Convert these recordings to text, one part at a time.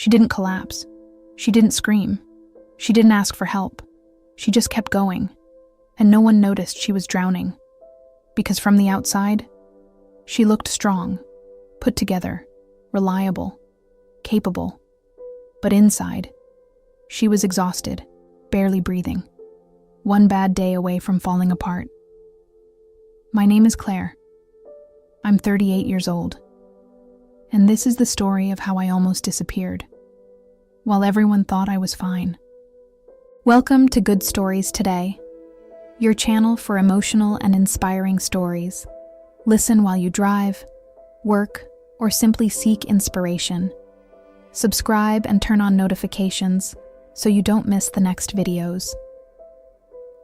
She didn't collapse. She didn't scream. She didn't ask for help. She just kept going, and no one noticed she was drowning. Because from the outside, she looked strong, put together, reliable, capable. But inside, she was exhausted, barely breathing, one bad day away from falling apart. My name is Claire. I'm 38 years old, and this is the story of how I almost disappeared, while everyone thought I was fine. Welcome to Good Stories Today, your channel for emotional and inspiring stories. Listen while you drive, work, or simply seek inspiration. Subscribe and turn on notifications so you don't miss the next videos.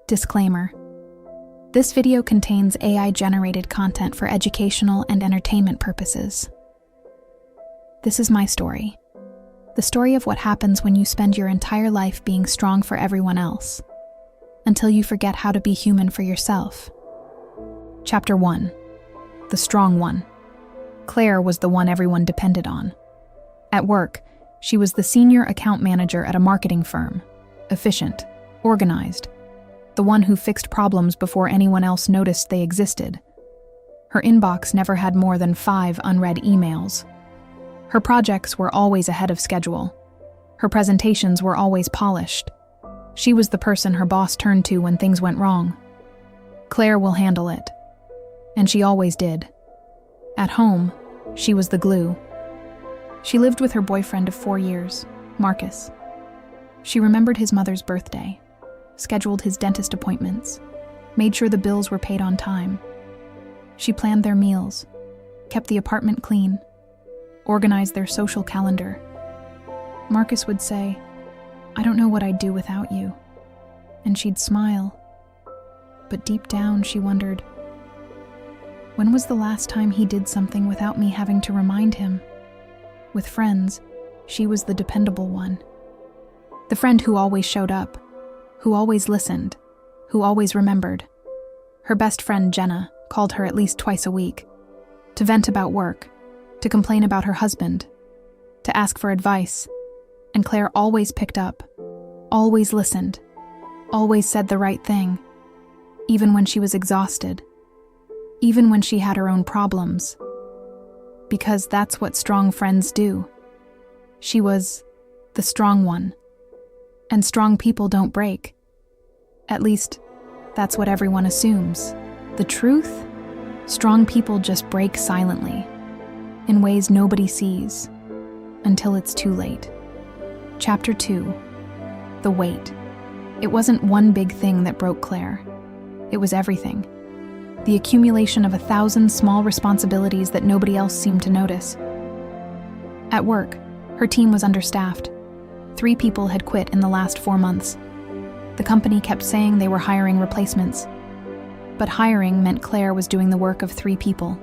Disclaimer: this video contains AI-generated content for educational and entertainment purposes. This is my story. The story of what happens when you spend your entire life being strong for everyone else, until you forget how to be human for yourself. Chapter 1. The Strong One. Claire was the one everyone depended on. At work, she was the senior account manager at a marketing firm, efficient, organized, the one who fixed problems before anyone else noticed they existed. Her inbox never had more than 5 unread emails. Her projects were always ahead of schedule. Her presentations were always polished. She was the person her boss turned to when things went wrong. Claire will handle it. And she always did. At home, she was the glue. She lived with her boyfriend of 4 years, Marcus. She remembered his mother's birthday, scheduled his dentist appointments, made sure the bills were paid on time. She planned their meals, kept the apartment clean, organized their social calendar. Marcus would say, "I don't know what I'd do without you." And she'd smile. But deep down, she wondered, when was the last time he did something without me having to remind him? With friends, she was the dependable one. The friend who always showed up, who always listened, who always remembered. Her best friend, Jenna, called her at least twice a week, to vent about work, to complain about her husband, to ask for advice, and Claire always picked up, always listened, always said the right thing, even when she was exhausted, even when she had her own problems. Because that's what strong friends do. She was the strong one. And strong people don't break. At least, that's what everyone assumes. The truth? Strong people just break silently, in ways nobody sees, until it's too late. Chapter 2. The Weight. It wasn't one big thing that broke Claire. It was everything. The accumulation of 1,000 small responsibilities that nobody else seemed to notice. At work, her team was understaffed. 3 people had quit in the last 4 months. The company kept saying they were hiring replacements. But hiring meant Claire was doing the work of 3 people.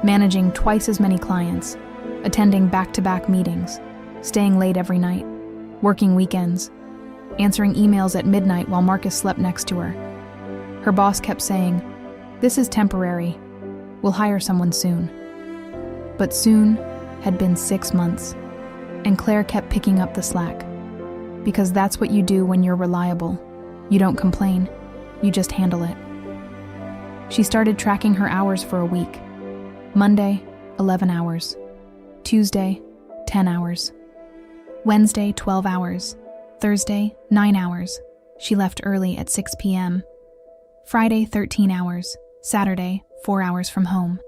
Managing twice as many clients, attending back-to-back meetings, staying late every night, working weekends, answering emails at midnight while Marcus slept next to her. Her boss kept saying, "This is temporary. We'll hire someone soon." But soon had been 6 months, and Claire kept picking up the slack. Because that's what you do when you're reliable. You don't complain, you just handle it. She started tracking her hours for a week. Monday, 11 hours. Tuesday, 10 hours. Wednesday, 12 hours. Thursday, 9 hours. She left early at 6 p.m. Friday, 13 hours. Saturday, 4 hours from home.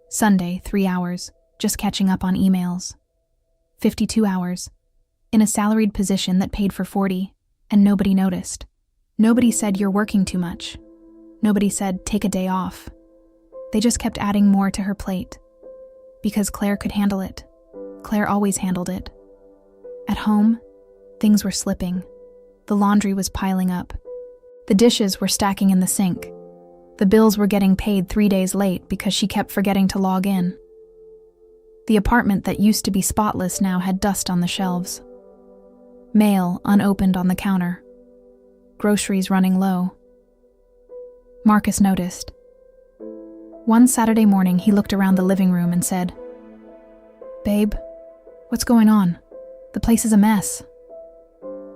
Sunday, 3 hours, just catching up on emails. 52 hours, in a salaried position that paid for 40, and nobody noticed. Nobody said you're working too much. Nobody said take a day off. They just kept adding more to her plate. Because Claire could handle it. Claire always handled it. At home, things were slipping. The laundry was piling up. The dishes were stacking in the sink. The bills were getting paid 3 days late because she kept forgetting to log in. The apartment that used to be spotless now had dust on the shelves. Mail unopened on the counter. Groceries running low. Marcus noticed. One Saturday morning, he looked around the living room and said, "Babe, What's going on? The place is a mess.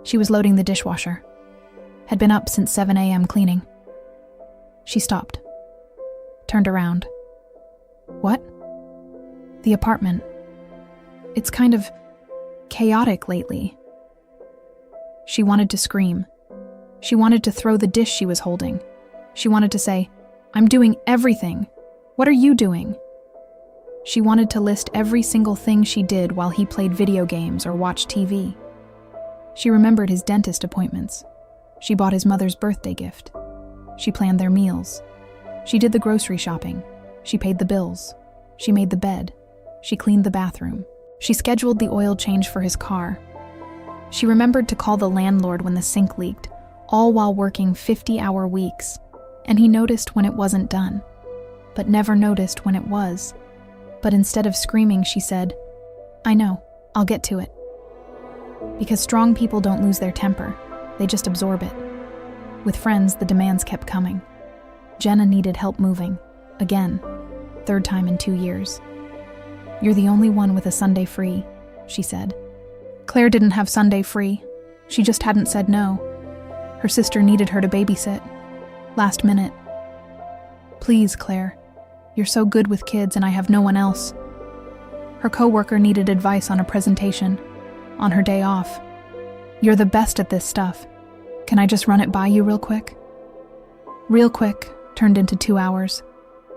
She was loading the dishwasher. Had been up since 7 a.m. cleaning. She stopped. Turned around. What? The apartment. It's kind of chaotic lately. She wanted to scream. She wanted to throw the dish she was holding. She wanted to say, "I'm doing everything. What are you doing?" She wanted to list every single thing she did while he played video games or watched TV. She remembered his dentist appointments. She bought his mother's birthday gift. She planned their meals. She did the grocery shopping. She paid the bills. She made the bed. She cleaned the bathroom. She scheduled the oil change for his car. She remembered to call the landlord when the sink leaked, all while working 50-hour weeks, and he noticed when it wasn't done, but never noticed when it was. But instead of screaming, she said, "I know, I'll get to it." Because strong people don't lose their temper, they just absorb it. With friends, the demands kept coming. Jenna needed help moving, again, third time in 2 years. "You're the only one with a Sunday free," she said. Claire didn't have Sunday free. She just hadn't said no. Her sister needed her to babysit. Last minute. "Please, Claire. You're so good with kids and I have no one else." Her coworker needed advice on a presentation, on her day off. "You're the best at this stuff. Can I just run it by you real quick?" Real quick turned into 2 hours,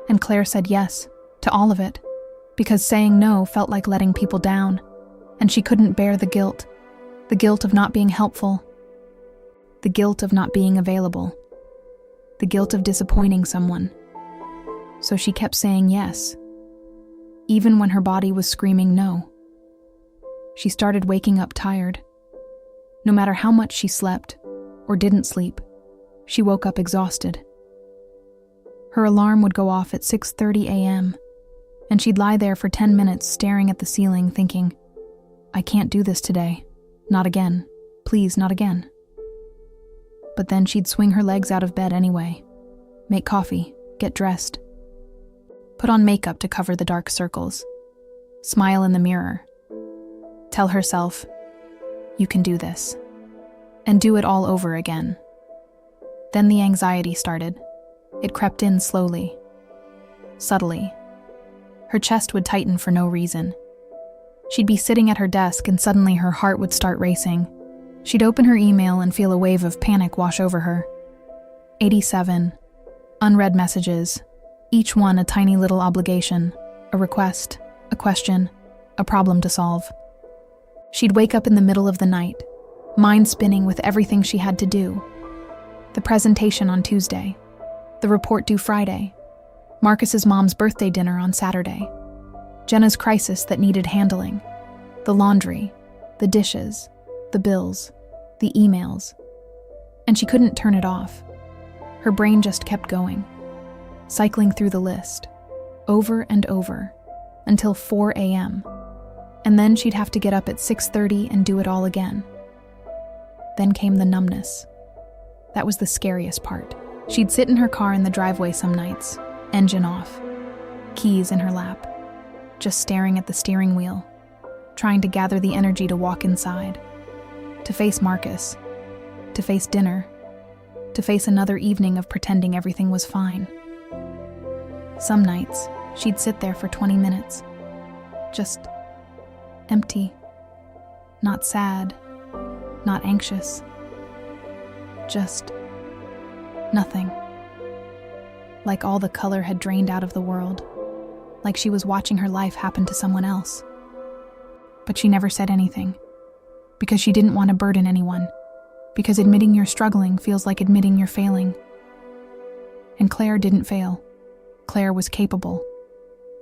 and Claire said yes to all of it, because saying no felt like letting people down, and she couldn't bear the guilt of not being helpful, the guilt of not being available, the guilt of disappointing someone. So she kept saying yes, even when her body was screaming no. She started waking up tired. No matter how much she slept, or didn't sleep, she woke up exhausted. Her alarm would go off at 6:30 a.m., and she'd lie there for 10 minutes staring at the ceiling thinking, "I can't do this today. Not again. Please, not again." But then she'd swing her legs out of bed anyway, make coffee, get dressed, put on makeup to cover the dark circles, smile in the mirror, tell herself, "You can do this," and do it all over again. Then the anxiety started. It crept in slowly, subtly. Her chest would tighten for no reason. She'd be sitting at her desk and suddenly her heart would start racing. She'd open her email and feel a wave of panic wash over her. 87 unread messages, each one a tiny little obligation, a request, a question, a problem to solve. She'd wake up in the middle of the night, mind spinning with everything she had to do. The presentation on Tuesday, the report due Friday, Marcus's mom's birthday dinner on Saturday, Jenna's crisis that needed handling, the laundry, the dishes, the bills, the emails. And she couldn't turn it off. Her brain just kept going, cycling through the list, over and over, until 4 a.m. And then she'd have to get up at 6:30 and do it all again. Then came the numbness. That was the scariest part. She'd sit in her car in the driveway some nights, engine off, keys in her lap, just staring at the steering wheel, trying to gather the energy to walk inside, to face Marcus, to face dinner, to face another evening of pretending everything was fine. Some nights, she'd sit there for 20 minutes, just empty, not sad, not anxious, just nothing. Like all the color had drained out of the world, like she was watching her life happen to someone else. But she never said anything, because she didn't want to burden anyone, because admitting you're struggling feels like admitting you're failing. And Claire didn't fail. Claire was capable,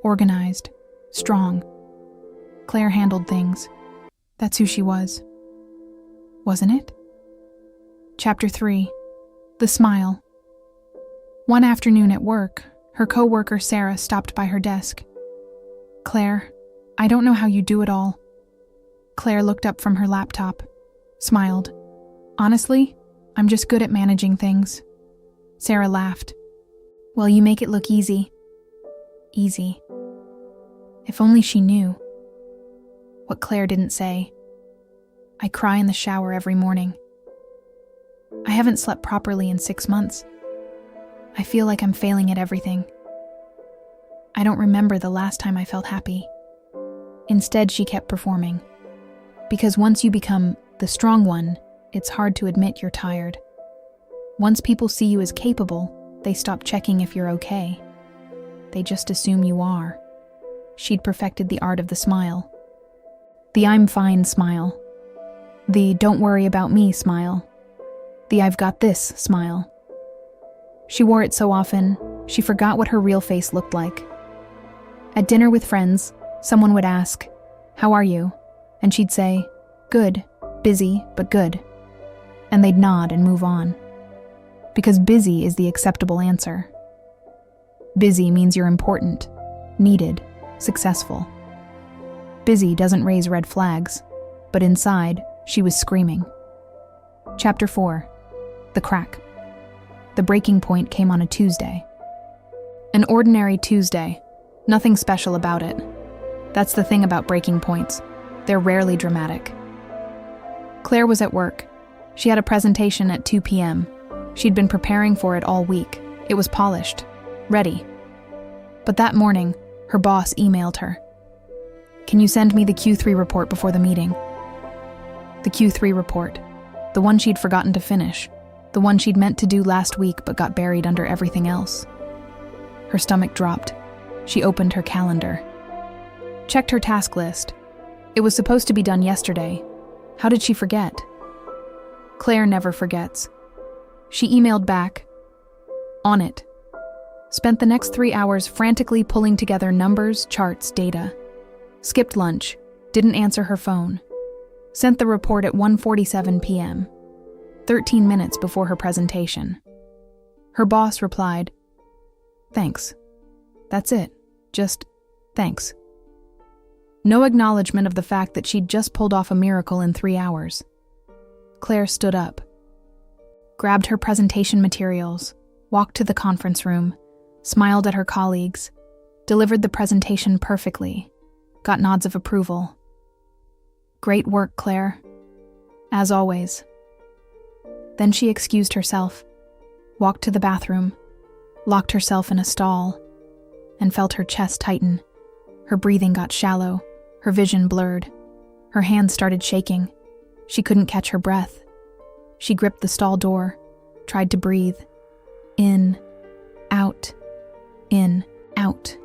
organized, strong. Claire handled things. That's who she was. Wasn't it? Chapter 3. The Smile. One afternoon at work, her coworker Sarah stopped by her desk. "Claire, I don't know how you do it all." Claire looked up from her laptop, smiled. "Honestly, I'm just good at managing things." Sarah laughed. "Well, you make it look easy." Easy. If only she knew. what Claire didn't say. I cry in the shower every morning. I haven't slept properly in 6 months. I feel like I'm failing at everything. I don't remember the last time I felt happy. Instead, she kept performing. Because once you become the strong one, it's hard to admit you're tired. Once people see you as capable, they stop checking if you're okay. They just assume you are. She'd perfected the art of the smile. The I'm fine smile. The don't worry about me smile. The I've got this smile. She wore it so often, she forgot what her real face looked like. At dinner with friends, someone would ask, "How are you?" And she'd say, "Good, busy, but good." And they'd nod and move on. Because busy is the acceptable answer. Busy means you're important, needed, successful. Busy doesn't raise red flags, but inside, she was screaming. Chapter 4. The Crack. The breaking point came on a Tuesday. An ordinary Tuesday. Nothing special about it. That's the thing about breaking points. They're rarely dramatic. Claire was at work. She had a presentation at 2 p.m. She'd been preparing for it all week. It was polished. Ready. But that morning, her boss emailed her. "Can you send me the Q3 report before the meeting?" The Q3 report. The one she'd forgotten to finish. The one she'd meant to do last week but got buried under everything else. Her stomach dropped. She opened her calendar. Checked her task list. It was supposed to be done yesterday. How did she forget? Claire never forgets. She emailed back. On it. Spent the next 3 hours frantically pulling together numbers, charts, data. Skipped lunch. Didn't answer her phone. Sent the report at 1:47 p.m., 13 minutes before her presentation. Her boss replied, "Thanks. That's it. Just thanks." No acknowledgement of the fact that she'd just pulled off a miracle in 3 hours. Claire stood up, grabbed her presentation materials, walked to the conference room, smiled at her colleagues, delivered the presentation perfectly, got nods of approval. "Great work, Claire. As always." Then she excused herself, walked to the bathroom, locked herself in a stall, and felt her chest tighten. Her breathing got shallow, her vision blurred. Her hands started shaking. She couldn't catch her breath. She gripped the stall door, tried to breathe. In, out, in, out.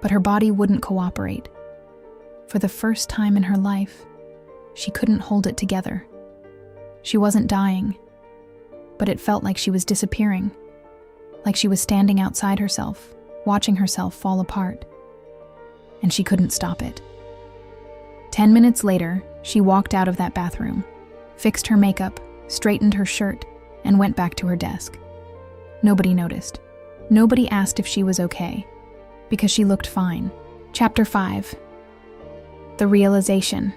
But her body wouldn't cooperate. For the first time in her life, she couldn't hold it together. She wasn't dying, but it felt like she was disappearing, like she was standing outside herself, watching herself fall apart. And she couldn't stop it. 10 minutes later, she walked out of that bathroom, fixed her makeup, straightened her shirt, and went back to her desk. Nobody noticed. Nobody asked if she was okay, because she looked fine. Chapter 5. The Realization.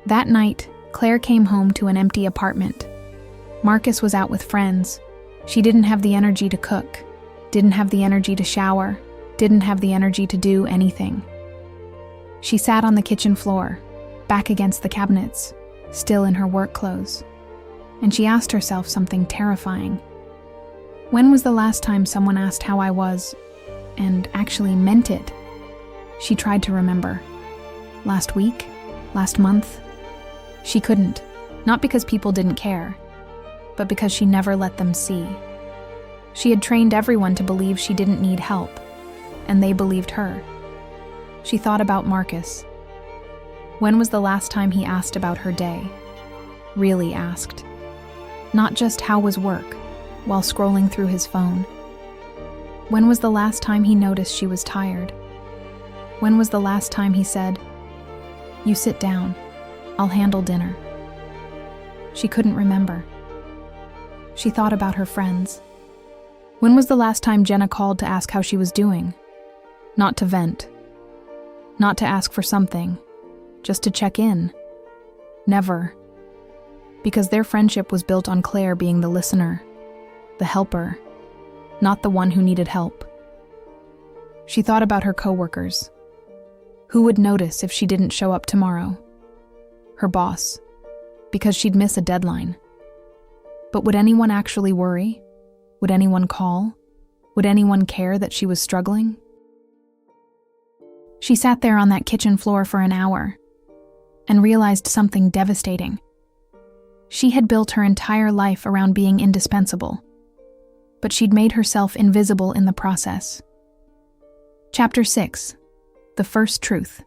That night, Claire came home to an empty apartment. Marcus was out with friends. She didn't have the energy to cook, didn't have the energy to shower, didn't have the energy to do anything. She sat on the kitchen floor, back against the cabinets, still in her work clothes, and she asked herself something terrifying. When was the last time someone asked how I was, and actually meant it? She tried to remember. Last week? Last month? She couldn't, not because people didn't care, but because she never let them see. She had trained everyone to believe she didn't need help, and they believed her. She thought about Marcus. When was the last time he asked about her day? Really asked. Not just how was work, while scrolling through his phone. When was the last time he noticed she was tired? When was the last time he said, "You sit down, I'll handle dinner"? She couldn't remember. She thought about her friends. When was the last time Jenna called to ask how she was doing? Not to vent. Not to ask for something. Just to check in. Never. Because their friendship was built on Claire being the listener, the helper, not the one who needed help. She thought about her coworkers. Who would notice if she didn't show up tomorrow? Her boss, because she'd miss a deadline. But would anyone actually worry? Would anyone call? Would anyone care that she was struggling? She sat there on that kitchen floor for an hour and realized something devastating. She had built her entire life around being indispensable, but she'd made herself invisible in the process. Chapter 6. The First Truth.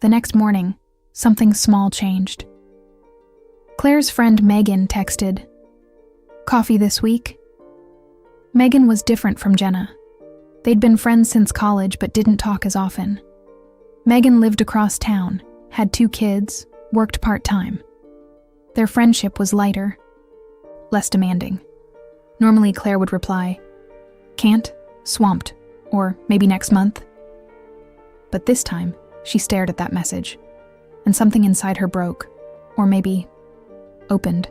The next morning, something small changed. Claire's friend Megan texted, "Coffee this week?" Megan was different from Jenna. They'd been friends since college but didn't talk as often. Megan lived across town, had 2 kids, worked part-time. Their friendship was lighter, less demanding. Normally Claire would reply, "Can't, swamped, or maybe next month." But this time, she stared at that message, and something inside her broke, or maybe opened.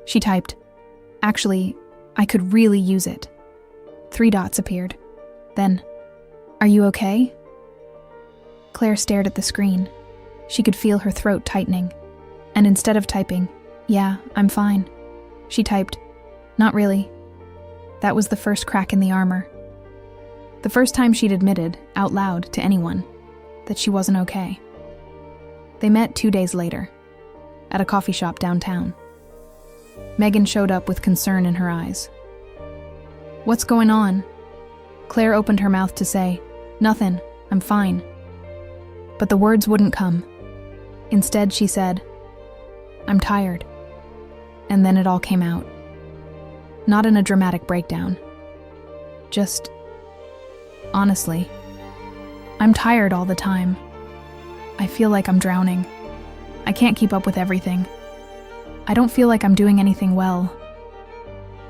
She typed, "Actually, I could really use it." 3 dots appeared. Then, "Are you okay?" Claire stared at the screen. She could feel her throat tightening, and instead of typing, "Yeah, I'm fine," she typed, "Not really." That was the first crack in the armor. The first time she'd admitted, out loud to anyone, that she wasn't okay. They met 2 days later, at a coffee shop downtown. Megan showed up with concern in her eyes. "What's going on?" Claire opened her mouth to say, "Nothing, I'm fine." But the words wouldn't come. Instead, she said, "I'm tired." And then it all came out. Not in a dramatic breakdown. Just, honestly, "I'm tired all the time. I feel like I'm drowning. I can't keep up with everything. I don't feel like I'm doing anything well.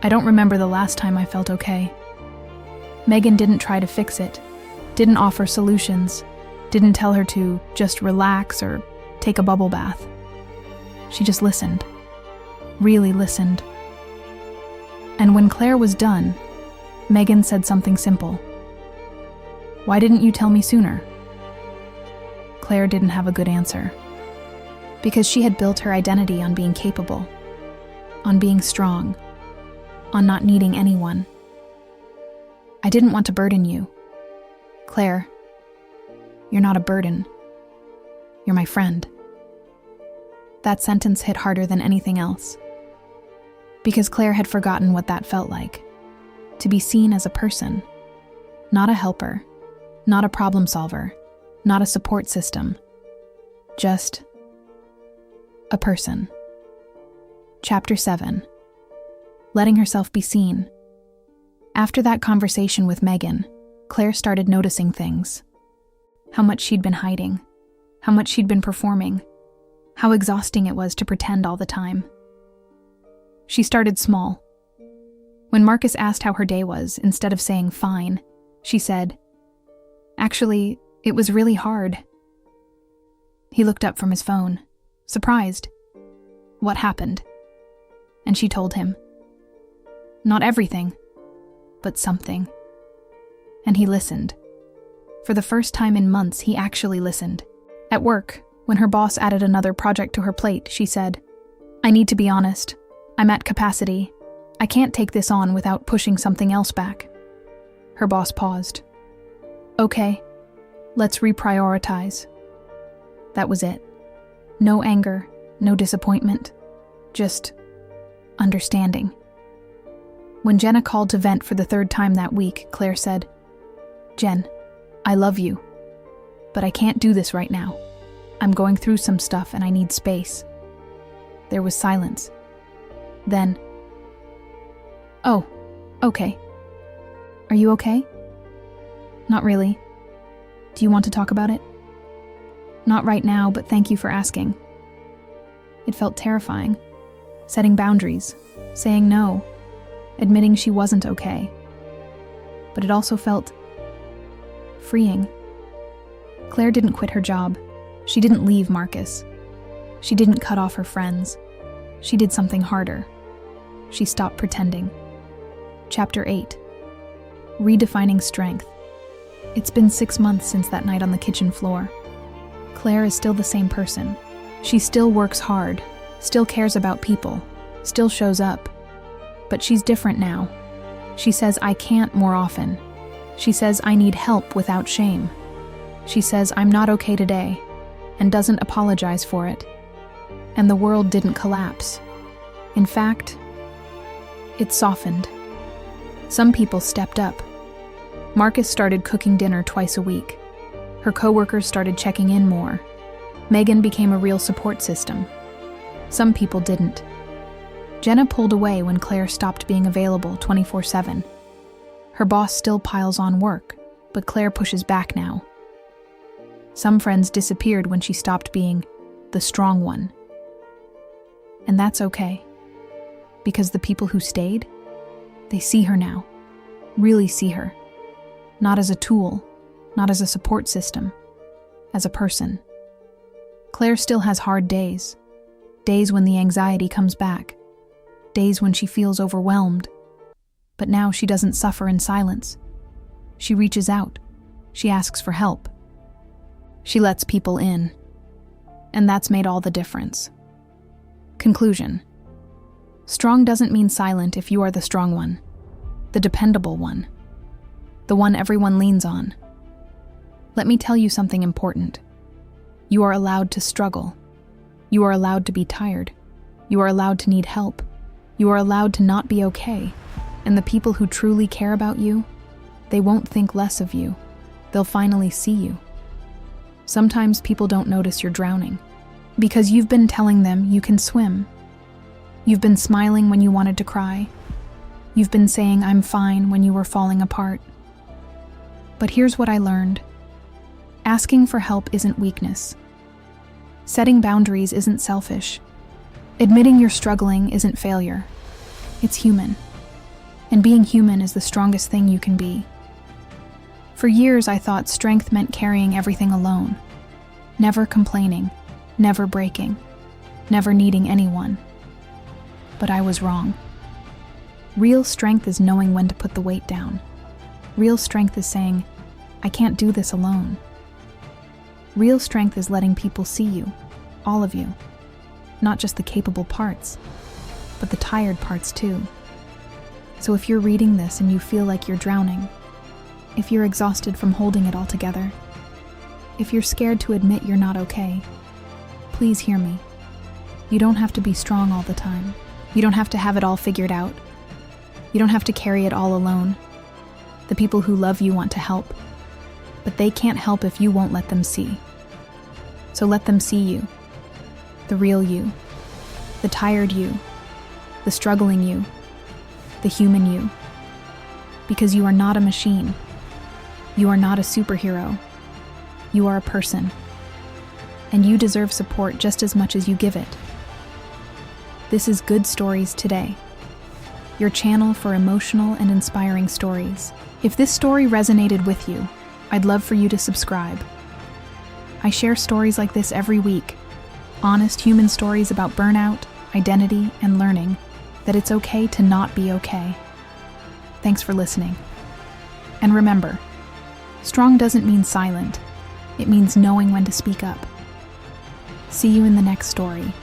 I don't remember the last time I felt okay." Megan didn't try to fix it, didn't offer solutions, didn't tell her to just relax or take a bubble bath. She just listened, really listened. And when Claire was done, Megan said something simple. "Why didn't you tell me sooner?" Claire didn't have a good answer. Because she had built her identity on being capable, on being strong, on not needing anyone. "I didn't want to burden you. Claire, you're not a burden. You're my friend." That sentence hit harder than anything else. Because Claire had forgotten what that felt like. To be seen as a person. Not a helper. Not a problem solver. Not a support system. Just a person. Chapter 7. Letting herself be seen. After that conversation with Megan, Claire started noticing things. How much she'd been hiding. How much she'd been performing. How exhausting it was to pretend all the time. She started small. When Marcus asked how her day was, instead of saying fine, she said, "Actually, it was really hard." He looked up from his phone, surprised. What happened? And she told him. Not everything, but something. And he listened. For the first time in months, he actually listened. At work, when her boss added another project to her plate, she said, "I need to be honest. I'm at capacity. I can't take this on without pushing something else back." Her boss paused. "Okay, let's reprioritize." That was it. No anger, no disappointment, just understanding. When Jenna called to vent for the 3rd time that week, Claire said, "Jen, I love you, but I can't do this right now. I'm going through some stuff and I need space." There was silence. Then, "Oh, okay. Are you okay?" "Not really. Do you want to talk about it?" "Not right now, but thank you for asking." It felt terrifying. Setting boundaries, saying no, admitting she wasn't okay. But it also felt freeing. Claire didn't quit her job. She didn't leave Marcus. She didn't cut off her friends. She did something harder. She stopped pretending. Chapter 8. Redefining strength. It's been 6 months since that night on the kitchen floor. Claire is still the same person. She still works hard, still cares about people, still shows up. But she's different now. She says, "I can't" more often. She says, "I need help" without shame. She says, "I'm not okay today," and doesn't apologize for it. And the world didn't collapse. In fact, it softened. Some people stepped up. Marcus started cooking dinner twice a week. Her coworkers started checking in more. Megan became a real support system. Some people didn't. Jenna pulled away when Claire stopped being available 24/7. Her boss still piles on work, but Claire pushes back now. Some friends disappeared when she stopped being the strong one. And that's okay. Because the people who stayed, they see her now. Really see her. Not as a tool, not as a support system, as a person. Claire still has hard days. Days when the anxiety comes back. Days when she feels overwhelmed. But now she doesn't suffer in silence. She reaches out. She asks for help. She lets people in. And that's made all the difference. Conclusion. Strong doesn't mean silent if you are the strong one, the dependable one, the one everyone leans on. Let me tell you something important. You are allowed to struggle. You are allowed to be tired. You are allowed to need help. You are allowed to not be okay. And the people who truly care about you, they won't think less of you. They'll finally see you. Sometimes people don't notice you're drowning because you've been telling them you can swim. You've been smiling when you wanted to cry. You've been saying "I'm fine" when you were falling apart. But here's what I learned. Asking for help isn't weakness. Setting boundaries isn't selfish. Admitting you're struggling isn't failure. It's human. And being human is the strongest thing you can be. For years, I thought strength meant carrying everything alone. Never complaining, never breaking, never needing anyone. But I was wrong. Real strength is knowing when to put the weight down. Real strength is saying, "I can't do this alone." Real strength is letting people see you, all of you. Not just the capable parts, but the tired parts too. So if you're reading this and you feel like you're drowning, if you're exhausted from holding it all together, if you're scared to admit you're not okay, please hear me. You don't have to be strong all the time. You don't have to have it all figured out. You don't have to carry it all alone. The people who love you want to help, but they can't help if you won't let them see. So let them see you, the real you, the tired you, the struggling you, the human you. Because you are not a machine. You are not a superhero. You are a person. And you deserve support just as much as you give it. This is Good Stories Today, your channel for emotional and inspiring stories. If this story resonated with you, I'd love for you to subscribe. I share stories like this every week, honest human stories about burnout, identity, and learning that it's okay to not be okay. Thanks for listening. And remember, strong doesn't mean silent. It means knowing when to speak up. See you in the next story.